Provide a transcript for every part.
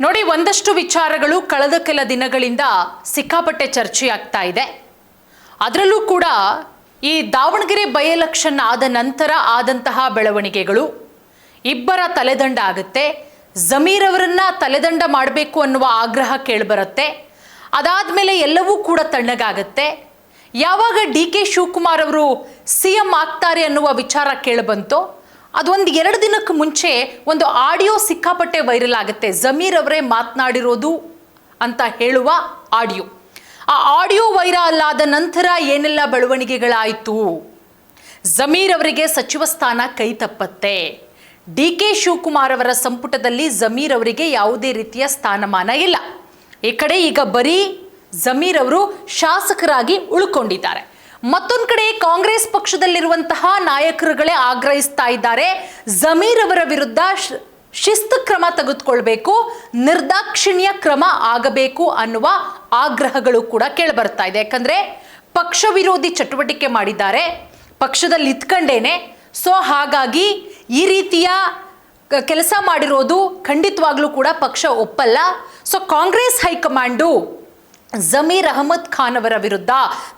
ನೋಡಿ, ಒಂದಷ್ಟು ವಿಚಾರಗಳು ಕಳೆದ ಕೆಲ ದಿನಗಳಿಂದ ಸಿಕ್ಕಾಪಟ್ಟೆ ಚರ್ಚೆಯಾಗ್ತಾ ಇದೆ. ಅದರಲ್ಲೂ ಕೂಡ ಈ ದಾವಣಗೆರೆ ಬೈ ಎಲೆಕ್ಷನ್ ಆದ ನಂತರ ಆದಂತಹ ಬೆಳವಣಿಗೆಗಳು, ಇಬ್ಬರ ತಲೆದಂಡ ಆಗುತ್ತೆ. ಜಮೀರ್ ಅವರನ್ನ ತಲೆದಂಡ ಮಾಡಬೇಕು ಅನ್ನುವ ಆಗ್ರಹ ಕೇಳಿಬರುತ್ತೆ. ಅದಾದ್ಮೇಲೆ ಎಲ್ಲವೂ ಕೂಡ ತಣ್ಣಗಾಗತ್ತೆ. ಯಾವಾಗ DK ಶಿವಕುಮಾರ್ ಅವರು CM ಆಗ್ತಾರೆ ಅನ್ನುವ ವಿಚಾರ ಕೇಳಿಬಂತೋ ಅದೊಂದು 2 ದಿನಕ್ಕೆ ಮುಂಚೆ ಒಂದು ಆಡಿಯೋ ಸಿಕ್ಕಾಪಟ್ಟೆ ವೈರಲ್ ಆಗುತ್ತೆ. ಜಮೀರ್ ಅವರೇ ಮಾತನಾಡಿರೋದು ಅಂತ ಹೇಳುವ ಆಡಿಯೋ. ಆ ಆಡಿಯೋ ವೈರಲ್ ಆದ ನಂತರ ಏನೆಲ್ಲ ಬೆಳವಣಿಗೆಗಳಾಯಿತು? ಜಮೀರ್ ಅವರಿಗೆ ಸಚಿವ ಸ್ಥಾನ ಕೈ ತಪ್ಪತ್ತೆ. DK ಶಿವಕುಮಾರ್ ಅವರ ಸಂಪುಟದಲ್ಲಿ ಜಮೀರ್ ಅವರಿಗೆ ಯಾವುದೇ ರೀತಿಯ ಸ್ಥಾನಮಾನ ಇಲ್ಲ. ಈ ಕಡೆ ಈಗ ಬರೀ ಜಮೀರ್ ಅವರು ಶಾಸಕರಾಗಿ ಉಳ್ಕೊಂಡಿದ್ದಾರೆ. ಮತ್ತೊಂದು ಕಡೆ ಕಾಂಗ್ರೆಸ್ ಪಕ್ಷದಲ್ಲಿರುವಂತಹ ನಾಯಕರುಗಳೇ ಆಗ್ರಹಿಸ್ತಾ ಇದ್ದಾರೆ, ಜಮೀರ್ ಅವರ ವಿರುದ್ಧ ಶಿಸ್ತು ಕ್ರಮ ತೆಗೆದುಕೊಳ್ಬೇಕು, ನಿರ್ದಾಕ್ಷಿಣ್ಯ ಕ್ರಮ ಆಗಬೇಕು ಅನ್ನುವ ಆಗ್ರಹಗಳು ಕೂಡ ಕೇಳಿಬರ್ತಾ ಇದೆ. ಯಾಕಂದ್ರೆ ಪಕ್ಷ ವಿರೋಧಿ ಚಟುವಟಿಕೆ ಮಾಡಿದ್ದಾರೆ, ಪಕ್ಷದಲ್ಲಿ ಇತ್ಕೊಂಡೇನೆ. ಸೊ ಹಾಗಾಗಿ ಈ ರೀತಿಯ ಕೆಲಸ ಮಾಡಿರೋದು ಖಂಡಿತವಾಗ್ಲೂ ಕೂಡ ಪಕ್ಷ ಒಪ್ಪಲ್ಲ. ಸೊ ಕಾಂಗ್ರೆಸ್ ಹೈಕಮಾಂಡು ಜಮೀರ್ ಅಹಮದ್ ಖಾನ್ ಅವರ ವಿರುದ್ಧ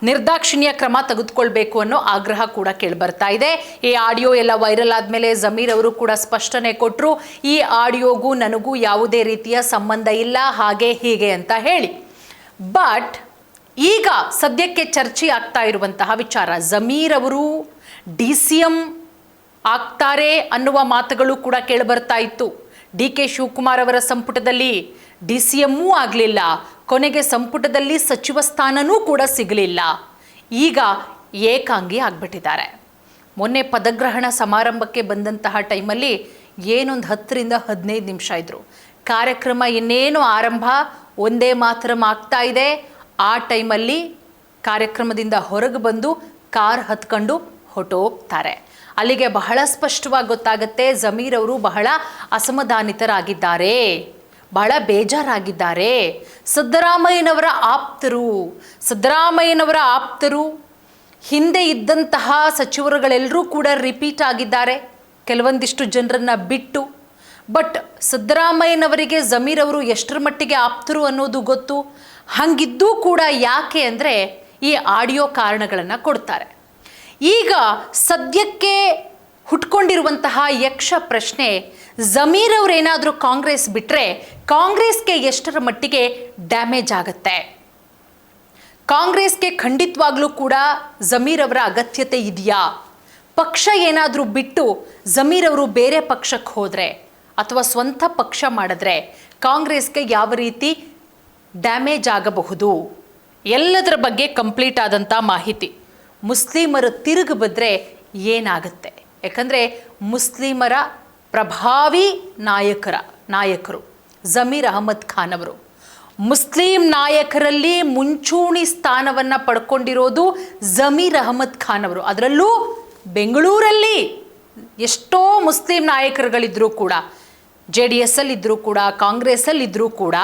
ನಿರ್ದಾಕ್ಷಿಣ್ಯ ಕ್ರಮ ತೆಗೆದುಕೊಳ್ಬೇಕು ಅನ್ನೋ ಆಗ್ರಹ ಕೂಡ ಕೇಳಿಬರ್ತಾ ಇದೆ. ಈ ಆಡಿಯೋ ಎಲ್ಲ ವೈರಲ್ ಆದಮೇಲೆ ಜಮೀರ್ ಅವರು ಕೂಡ ಸ್ಪಷ್ಟನೆ ಕೊಟ್ಟರು, ಈ ಆಡಿಯೋಗೂ ನನಗೂ ಯಾವುದೇ ರೀತಿಯ ಸಂಬಂಧ ಇಲ್ಲ, ಹಾಗೆ ಹೀಗೆ ಅಂತ ಹೇಳಿ. ಬಟ್ ಈಗ ಸದ್ಯಕ್ಕೆ ಚರ್ಚೆ ಆಗ್ತಾ ಇರುವಂತಹ ವಿಚಾರ, ಜಮೀರ್ ಅವರು DCM ಆಗ್ತಾರೆ ಅನ್ನುವ ಮಾತುಗಳು ಕೂಡ ಕೇಳಿಬರ್ತಾ ಇತ್ತು. DK ಶಿವಕುಮಾರ್ ಅವರ ಸಂಪುಟದಲ್ಲಿ DCM ಆಗಲಿಲ್ಲ, ಕೊನೆಗೆ ಸಂಪುಟದಲ್ಲಿ ಸಚಿವ ಸ್ಥಾನನೂ ಕೂಡ ಸಿಗಲಿಲ್ಲ. ಈಗ ಏಕಾಂಗಿ ಆಗ್ಬಿಟ್ಟಿದ್ದಾರೆ. ಮೊನ್ನೆ ಪದಗ್ರಹಣ ಸಮಾರಂಭಕ್ಕೆ ಬಂದಂತಹ ಟೈಮಲ್ಲಿ ಏನೊಂದು 10 ರಿಂದ 15 ನಿಮಿಷ ಇದ್ರು. ಕಾರ್ಯಕ್ರಮ ಇನ್ನೇನು ಆರಂಭ, ಒಂದೇ ಮಾತರಂ ಆಗ್ತಾ ಇದೆ. ಆ ಟೈಮಲ್ಲಿ ಕಾರ್ಯಕ್ರಮದಿಂದ ಹೊರಗೆ ಬಂದು ಕಾರ್ ಹತ್ಕೊಂಡು ಹೊರಟೋಗ್ತಾರೆ. ಅಲ್ಲಿಗೆ ಬಹಳ ಸ್ಪಷ್ಟವಾಗಿ ಗೊತ್ತಾಗುತ್ತೆ, ಜಮೀರ್ ಅವರು ಬಹಳ ಅಸಮಾಧಾನಿತರಾಗಿದ್ದಾರೆ, ಬಹಳ ಬೇಜಾರಾಗಿದ್ದಾರೆ. ಸಿದ್ದರಾಮಯ್ಯನವರ ಆಪ್ತರು ಹಿಂದೆ ಇದ್ದಂತಹ ಸಚಿವರುಗಳೆಲ್ಲರೂ ಕೂಡ ರಿಪೀಟ್ ಆಗಿದ್ದಾರೆ, ಕೆಲವೊಂದಿಷ್ಟು ಜನರನ್ನ ಬಿಟ್ಟು. ಬಟ್ ಸಿದ್ದರಾಮಯ್ಯನವರಿಗೆ ಜಮೀರ್ ಅವರು ಎಷ್ಟರ ಮಟ್ಟಿಗೆ ಆಪ್ತರು ಅನ್ನೋದು ಗೊತ್ತು. ಹಂಗಿದ್ದೂ ಕೂಡ ಯಾಕೆ ಅಂದರೆ ಈ ಆಡಿಯೋ ಕಾರಣಗಳನ್ನು ಕೊಡ್ತಾರೆ. ಈಗ ಸದ್ಯಕ್ಕೆ ಹುಟ್ಕೊಂಡಿರುವಂತಹ ಯಕ್ಷ ಪ್ರಶ್ನೆ, ಜಮೀರ್ ಅವರೇನಾದರೂ ಕಾಂಗ್ರೆಸ್ ಬಿಟ್ಟರೆ ಕಾಂಗ್ರೆಸ್ಗೆ ಎಷ್ಟರ ಮಟ್ಟಿಗೆ ಡ್ಯಾಮೇಜ್ ಆಗುತ್ತೆ? ಕಾಂಗ್ರೆಸ್ಗೆ ಖಂಡಿತವಾಗ್ಲೂ ಕೂಡ ಜಮೀರ್ ಅವರ ಅಗತ್ಯತೆ ಇದೆಯಾ? ಪಕ್ಷ ಏನಾದರೂ ಬಿಟ್ಟು ಜಮೀರ್ ಅವರು ಬೇರೆ ಪಕ್ಷಕ್ಕೆ ಹೋದರೆ ಅಥವಾ ಸ್ವಂತ ಪಕ್ಷ ಮಾಡಿದ್ರೆ ಕಾಂಗ್ರೆಸ್ಗೆ ಯಾವ ರೀತಿ ಡ್ಯಾಮೇಜ್ ಆಗಬಹುದು? ಎಲ್ಲದರ ಬಗ್ಗೆ ಕಂಪ್ಲೀಟ್ ಆದಂಥ ಮಾಹಿತಿ. ಮುಸ್ಲಿಮರು ತಿರುಗಿ ಬಂದರೆ ಏನಾಗುತ್ತೆ? ಯಾಕಂದರೆ ಮುಸ್ಲಿಮರ ಪ್ರಭಾವಿ ನಾಯಕರು ಜಮೀರ್ ಅಹಮದ್ ಖಾನ್ ಅವರು. ಮುಸ್ಲಿಂ ನಾಯಕರಲ್ಲಿ ಮುಂಚೂಣಿ ಸ್ಥಾನವನ್ನು ಪಡ್ಕೊಂಡಿರೋದು ಜಮೀರ್ ಅಹಮದ್ ಖಾನ್ ಅವರು. ಅದರಲ್ಲೂ ಬೆಂಗಳೂರಲ್ಲಿ ಎಷ್ಟೋ ಮುಸ್ಲಿಂ ನಾಯಕರುಗಳಿದ್ರೂ ಕೂಡ, JDS ಅಲ್ಲಿದ್ದರೂ ಕೂಡ, ಕಾಂಗ್ರೆಸ್ಸಲ್ಲಿದ್ದರೂ ಕೂಡ,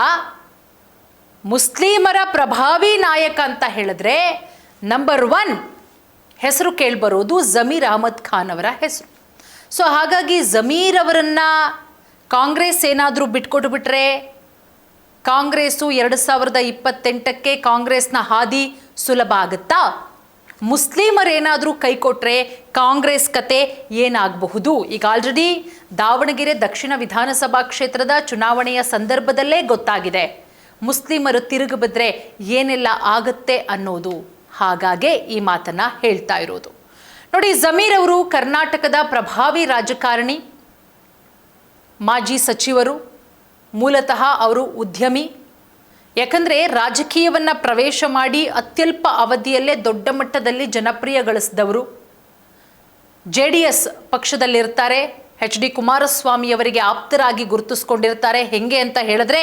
ಮುಸ್ಲಿಮರ ಪ್ರಭಾವಿ ನಾಯಕ ಅಂತ ಹೇಳಿದ್ರೆ ನಂಬರ್ 1 ಹೆಸರು ಕೇಳಿಬರೋದು ಜಮೀರ್ ಅಹಮದ್ ಖಾನ್ ಅವರ ಹೆಸರು. ಸೊ ಹಾಗಾಗಿ ಜಮೀರ್ ಅವರನ್ನು ಕಾಂಗ್ರೆಸ್ ಏನಾದರೂ ಬಿಟ್ಕೊಟ್ಟು ಬಿಟ್ರೆ ಕಾಂಗ್ರೆಸ್ಸು 2028ಕ್ಕೆ ಕಾಂಗ್ರೆಸ್ನ ಹಾದಿ ಸುಲಭ ಆಗುತ್ತಾ? ಮುಸ್ಲಿಮರೇನಾದರೂ ಕೈ ಕೊಟ್ಟರೆ ಕಾಂಗ್ರೆಸ್ ಕತೆ ಏನಾಗಬಹುದು? ಈಗ ಆಲ್ರೆಡಿ ದಾವಣಗೆರೆ ದಕ್ಷಿಣ ವಿಧಾನಸಭಾ ಕ್ಷೇತ್ರದ ಚುನಾವಣೆಯ ಸಂದರ್ಭದಲ್ಲೇ ಗೊತ್ತಾಗಿದೆ, ಮುಸ್ಲಿಮರು ತಿರುಗಿ ಬಿದ್ದರೆ ಏನೆಲ್ಲ ಆಗುತ್ತೆ ಅನ್ನೋದು. ಹಾಗಾಗಿ ಈ ಮಾತನ್ನ ಹೇಳ್ತಾ ಇರೋದು. ನೋಡಿ, ಜಮೀರ್ ಅವರು ಕರ್ನಾಟಕದ ಪ್ರಭಾವಿ ರಾಜಕಾರಣಿ, ಮಾಜಿ ಸಚಿವರು, ಮೂಲತಃ ಅವರು ಉದ್ಯಮಿ. ಯಾಕಂದರೆ ರಾಜಕೀಯವನ್ನು ಪ್ರವೇಶ ಮಾಡಿ ಅತ್ಯಲ್ಪ ಅವಧಿಯಲ್ಲೇ ದೊಡ್ಡ ಮಟ್ಟದಲ್ಲಿ ಜನಪ್ರಿಯ ಗಳಿಸಿದವರು. JDS ಪಕ್ಷದಲ್ಲಿರ್ತಾರೆ, HD ಕುಮಾರಸ್ವಾಮಿ ಅವರಿಗೆ ಆಪ್ತರಾಗಿ ಗುರುತಿಸ್ಕೊಂಡಿರ್ತಾರೆ. ಹೆಂಗೆ ಅಂತ ಹೇಳಿದ್ರೆ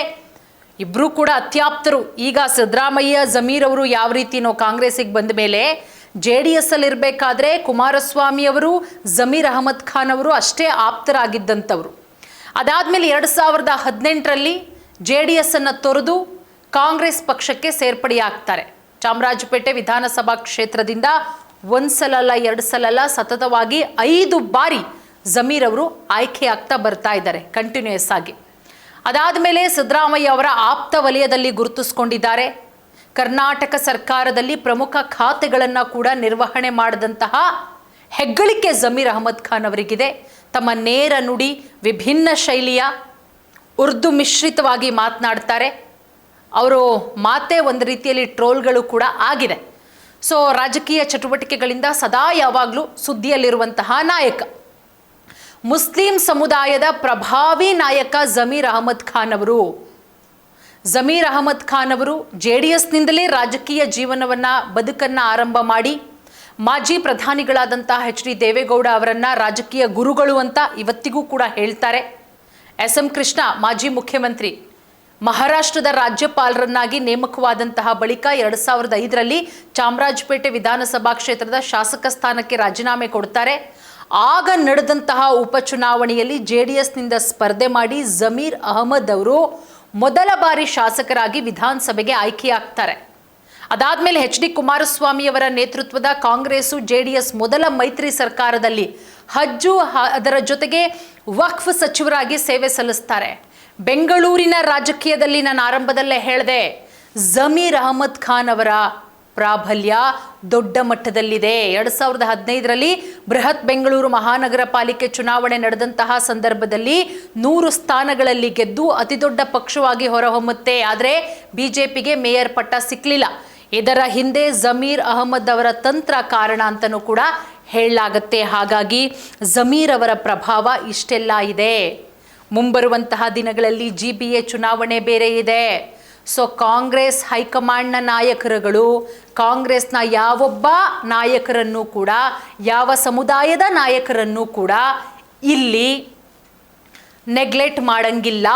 ಇಬ್ಬರೂ ಕೂಡ ಅತ್ಯಾಪ್ತರು. ಈಗ ಸಿದ್ದರಾಮಯ್ಯ ಜಮೀರ್ ಅವರು ಯಾವ ರೀತಿನೋ ಕಾಂಗ್ರೆಸ್ಸಿಗೆ ಬಂದ ಮೇಲೆ JDS ಅಲ್ಲಿರಬೇಕಾದ್ರೆ ಕುಮಾರಸ್ವಾಮಿ ಅವರು ಜಮೀರ್ ಅಹಮದ್ ಖಾನ್ ಅವರು ಅಷ್ಟೇ ಆಪ್ತರಾಗಿದ್ದಂಥವ್ರು. ಅದಾದಮೇಲೆ 2018ರಲ್ಲಿ JDS ಅನ್ನು ತೊರೆದು ಕಾಂಗ್ರೆಸ್ ಪಕ್ಷಕ್ಕೆ ಸೇರ್ಪಡೆಯಾಗ್ತಾರೆ. ಚಾಮರಾಜಪೇಟೆ ವಿಧಾನಸಭಾ ಕ್ಷೇತ್ರದಿಂದ 1 ಸಲ ಅಲ್ಲ 2 ಸಲ ಅಲ್ಲ, ಸತತವಾಗಿ 5 ಬಾರಿ ಜಮೀರ್ ಅವರು ಆಯ್ಕೆ ಆಗ್ತಾ ಬರ್ತಾ ಇದ್ದಾರೆ ಕಂಟಿನ್ಯೂಯಸ್ ಆಗಿ. ಅದಾದ ಮೇಲೆ ಸಿದ್ದರಾಮಯ್ಯ ಅವರ ಆಪ್ತ ವಲಯದಲ್ಲಿ ಗುರುತಿಸಿಕೊಂಡಿದ್ದಾರೆ. ಕರ್ನಾಟಕ ಸರ್ಕಾರದಲ್ಲಿ ಪ್ರಮುಖ ಖಾತೆಗಳನ್ನು ಕೂಡ ನಿರ್ವಹಣೆ ಮಾಡಿದಂತಹ ಹೆಗ್ಗಳಿಕೆ ಜಮೀರ್ ಅಹಮದ್ ಖಾನ್ ಅವರಿಗಿದೆ. ತಮ್ಮ ನೇರ ನುಡಿ, ವಿಭಿನ್ನ ಶೈಲಿಯ ಉರ್ದು ಮಿಶ್ರಿತವಾಗಿ ಮಾತನಾಡ್ತಾರೆ. ಅವರು ಮಾತೇ ಒಂದು ರೀತಿಯಲ್ಲಿ ಟ್ರೋಲ್ಗಳು ಕೂಡ ಆಗಿದೆ. ಸೊ ರಾಜಕೀಯ ಚಟುವಟಿಕೆಗಳಿಂದ ಸದಾ ಯಾವಾಗಲೂ ಸುದ್ದಿಯಲ್ಲಿರುವಂತಹ ನಾಯಕ, ಮುಸ್ಲಿಂ ಸಮುದಾಯದ ಪ್ರಭಾವಿ ನಾಯಕ ಜಮೀರ್ ಅಹಮದ್ ಖಾನ್ ಅವರು. ಜಮೀರ್ ಅಹಮದ್ ಖಾನ್ ಅವರು JDSನಿಂದಲೇ ರಾಜಕೀಯ ಬದುಕನ್ನು ಆರಂಭ ಮಾಡಿ ಮಾಜಿ ಪ್ರಧಾನಿಗಳಾದಂತಹ HD ದೇವೇಗೌಡ ಅವರನ್ನು ರಾಜಕೀಯ ಗುರುಗಳು ಅಂತ ಇವತ್ತಿಗೂ ಕೂಡ ಹೇಳ್ತಾರೆ. SM ಕೃಷ್ಣ ಮಾಜಿ ಮುಖ್ಯಮಂತ್ರಿ ಮಹಾರಾಷ್ಟ್ರದ ರಾಜ್ಯಪಾಲರನ್ನಾಗಿ ನೇಮಕವಾದಂತಹ ಬಳಿಕ 2005ರಲ್ಲಿ ಚಾಮರಾಜಪೇಟೆ ವಿಧಾನಸಭಾ ಕ್ಷೇತ್ರದ ಶಾಸಕ ಸ್ಥಾನಕ್ಕೆ ರಾಜೀನಾಮೆ ಕೊಡ್ತಾರೆ. ಆಗ ನಡೆದಂತಹ ಉಪಚುನಾವಣೆಯಲ್ಲಿ JDSನಿಂದ ಸ್ಪರ್ಧೆ ಮಾಡಿ ಜಮೀರ್ ಅಹಮದ್ ಅವರು ಮೊದಲ ಬಾರಿ ಶಾಸಕರಾಗಿ ವಿಧಾನಸಭೆಗೆ ಆಯ್ಕೆಯಾಗ್ತಾರೆ. ಅದಾದ್ಮೇಲೆ HD ಕುಮಾರಸ್ವಾಮಿ ಅವರ ನೇತೃತ್ವದ ಕಾಂಗ್ರೆಸ್ಸು JDS ಮೊದಲ ಮೈತ್ರಿ ಸರ್ಕಾರದಲ್ಲಿ ಹಜ್ಜು ಅದರ ಜೊತೆಗೆ ವಕ್ಫ್ ಸಚಿವರಾಗಿ ಸೇವೆ ಸಲ್ಲಿಸ್ತಾರೆ. ಬೆಂಗಳೂರಿನ ರಾಜಕೀಯದಲ್ಲಿ ನಾನು ಆರಂಭದಲ್ಲೇ ಹೇಳಿದೆ, ಜಮೀರ್ ಅಹಮದ್ ಖಾನ್ ಅವರ ಪ್ರಾಬಲ್ಯ ದೊಡ್ಡ ಮಟ್ಟದಲ್ಲಿದೆ. 2015ರಲ್ಲಿ ಬೃಹತ್ ಬೆಂಗಳೂರು ಮಹಾನಗರ ಪಾಲಿಕೆ ಚುನಾವಣೆ ನಡೆದಂತಹ ಸಂದರ್ಭದಲ್ಲಿ 100 ಸ್ಥಾನಗಳಲ್ಲಿ ಗೆದ್ದು ಅತಿದೊಡ್ಡ ಪಕ್ಷವಾಗಿ ಹೊರಹೊಮ್ಮುತ್ತೆ. ಆದರೆ BJPಗೆ ಮೇಯರ್ ಪಟ್ಟ ಸಿಕ್ಕಲಿಲ್ಲ. ಇದರ ಹಿಂದೆ ಜಮೀರ್ ಅಹಮದ್ ಅವರ ತಂತ್ರ ಕಾರಣ ಅಂತಲೂ ಕೂಡ ಹೇಳಲಾಗತ್ತೆ. ಹಾಗಾಗಿ ಜಮೀರ್ ಅವರ ಪ್ರಭಾವ ಇಷ್ಟೆಲ್ಲ ಇದೆ. ಮುಂಬರುವಂತಹ ದಿನಗಳಲ್ಲಿ GBA ಚುನಾವಣೆ ಬೇರೆ ಇದೆ. ಸೊ ಕಾಂಗ್ರೆಸ್ ಹೈಕಮಾಂಡ್ನ ನಾಯಕರುಗಳು ಕಾಂಗ್ರೆಸ್ನ ಯಾವೊಬ್ಬ ನಾಯಕರನ್ನು ಕೂಡ, ಯಾವ ಸಮುದಾಯದ ನಾಯಕರನ್ನು ಕೂಡ ಇಲ್ಲಿ ನೆಗ್ಲೆಕ್ಟ್ ಮಾಡಂಗಿಲ್ಲ.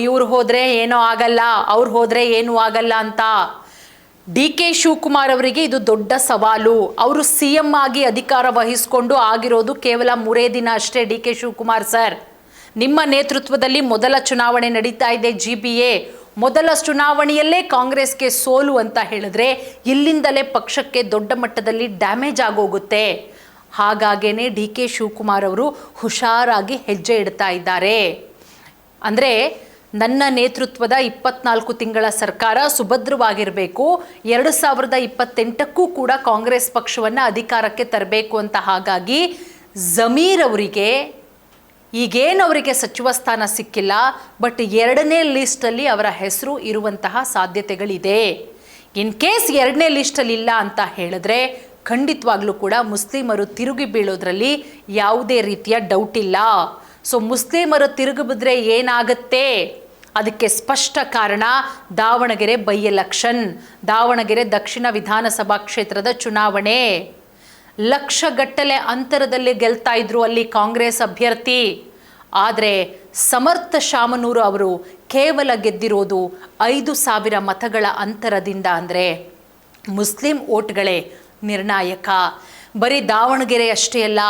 ಇವ್ರು ಹೋದರೆ ಏನೋ ಆಗಲ್ಲ, ಅವ್ರು ಹೋದರೆ ಏನೂ ಆಗಲ್ಲ ಅಂತ. DK ಶಿವಕುಮಾರ್ ಅವರಿಗೆ ಇದು ದೊಡ್ಡ ಸವಾಲು. ಅವರು CM ಆಗಿ ಅಧಿಕಾರ ವಹಿಸಿಕೊಂಡು ಆಗಿರೋದು ಕೇವಲ 3 ದಿನ ಅಷ್ಟೇ. DK ಶಿವಕುಮಾರ್ ಸರ್, ನಿಮ್ಮ ನೇತೃತ್ವದಲ್ಲಿ ಮೊದಲ ಚುನಾವಣೆ ನಡೀತಾ ಇದೆ GBA. ಮೊದಲ ಚುನಾವಣೆಯಲ್ಲೇ ಕಾಂಗ್ರೆಸ್ಗೆ ಸೋಲು ಅಂತ ಹೇಳಿದ್ರೆ ಇಲ್ಲಿಂದಲೇ ಪಕ್ಷಕ್ಕೆ ದೊಡ್ಡ ಮಟ್ಟದಲ್ಲಿ ಡ್ಯಾಮೇಜ್ ಆಗೋಗುತ್ತೆ. ಹಾಗಾಗೇನೆ DK ಶಿವಕುಮಾರ್ ಅವರು ಹುಷಾರಾಗಿ ಹೆಜ್ಜೆ ಇಡ್ತಾ ಇದ್ದಾರೆ. ಅಂದರೆ ನನ್ನ ನೇತೃತ್ವದ 24 ತಿಂಗಳ ಸರ್ಕಾರ ಸುಭದ್ರವಾಗಿರಬೇಕು, 2028ಕ್ಕೂ ಕೂಡ ಕಾಂಗ್ರೆಸ್ ಪಕ್ಷವನ್ನು ಅಧಿಕಾರಕ್ಕೆ ತರಬೇಕು ಅಂತ. ಹಾಗಾಗಿ ಜಮೀರ್ ಅವರಿಗೆ ಈಗೇನು ಅವರಿಗೆ ಸಚಿವ ಸ್ಥಾನ ಸಿಕ್ಕಿಲ್ಲ, ಬಟ್ 2ನೇ ಲಿಸ್ಟಲ್ಲಿ ಅವರ ಹೆಸರು ಇರುವಂತಹ ಸಾಧ್ಯತೆಗಳಿದೆ. ಇನ್ ಕೇಸ್ 2ನೇ ಲಿಸ್ಟಲ್ಲಿ ಇಲ್ಲ ಅಂತ ಹೇಳಿದ್ರೆ ಖಂಡಿತವಾಗ್ಲೂ ಕೂಡ ಮುಸ್ಲಿಮರು ತಿರುಗಿ ಬೀಳೋದ್ರಲ್ಲಿ ಯಾವುದೇ ರೀತಿಯ ಡೌಟ್ ಇಲ್ಲ. ಸೊ ಮುಸ್ಲಿಮರು ತಿರುಗಿ ಬಿದ್ದರೆ ಏನಾಗುತ್ತೆ, ಅದಕ್ಕೆ ಸ್ಪಷ್ಟ ಕಾರಣ ದಾವಣಗೆರೆ ಬೈ ಎಲೆಕ್ಷನ್, ದಾವಣಗೆರೆ ದಕ್ಷಿಣ ವಿಧಾನಸಭಾ ಕ್ಷೇತ್ರದ ಚುನಾವಣೆ. ಲಕ್ಷಗಟ್ಟಲೆ ಅಂತರದಲ್ಲಿ ಗೆಲ್ತಾ ಇದ್ರು ಅಲ್ಲಿ ಕಾಂಗ್ರೆಸ್ ಅಭ್ಯರ್ಥಿ. ಆದರೆ ಸಮರ್ಥ ಶಾಮನೂರು ಅವರು ಕೇವಲ ಗೆದ್ದಿರೋದು 5,000 ಮತಗಳ ಅಂತರದಿಂದ. ಅಂದರೆ ಮುಸ್ಲಿಂ ಓಟ್ಗಳೇ ನಿರ್ಣಾಯಕ. ಬರೀ ದಾವಣಗೆರೆ ಅಷ್ಟೇ ಅಲ್ಲ,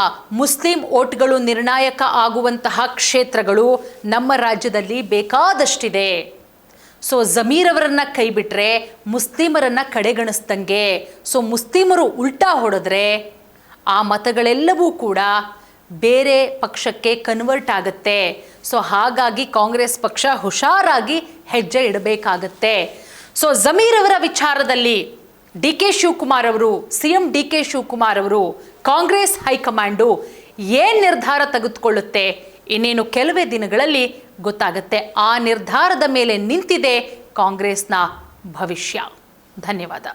ಮುಸ್ಲಿಂ ಓಟ್ಗಳು ನಿರ್ಣಾಯಕ ಆಗುವಂತಹ ಕ್ಷೇತ್ರಗಳು ನಮ್ಮ ರಾಜ್ಯದಲ್ಲಿ ಬೇಕಾದಷ್ಟಿದೆ. ಸೊ ಜಮೀರ್ ಅವರನ್ನ ಕೈ ಬಿಟ್ಟರೆ ಮುಸ್ಲಿಮರನ್ನ ಕಡೆಗಣಿಸ್ದಂಗೆ. ಸೊ ಮುಸ್ಲಿಮರು ಉಲ್ಟಾ ಹೊಡೆದ್ರೆ ಆ ಮತಗಳೆಲ್ಲವೂ ಕೂಡ ಬೇರೆ ಪಕ್ಷಕ್ಕೆ ಕನ್ವರ್ಟ್ ಆಗುತ್ತೆ. ಸೊ ಹಾಗಾಗಿ ಕಾಂಗ್ರೆಸ್ ಪಕ್ಷ ಹುಷಾರಾಗಿ ಹೆಜ್ಜೆ ಇಡಬೇಕಾಗತ್ತೆ. ಸೊ ಜಮೀರ್ ಅವರ ವಿಚಾರದಲ್ಲಿ DK ಶಿವಕುಮಾರ್ ಅವರು, CM DK ಶಿವಕುಮಾರ್ ಅವರು, ಕಾಂಗ್ರೆಸ್ ಹೈಕಮಾಂಡು ಏನು ನಿರ್ಧಾರ ತೆಗೆದುಕೊಳ್ಳುತ್ತೆ ಇನ್ನೇನು ಕೆಲವೇ ದಿನಗಳಲ್ಲಿ ಗೊತ್ತಾಗುತ್ತೆ. ಆ ನಿರ್ಧಾರದ ಮೇಲೆ ನಿಂತಿದೆ ಕಾಂಗ್ರೆಸ್ನ ಭವಿಷ್ಯ. ಧನ್ಯವಾದ.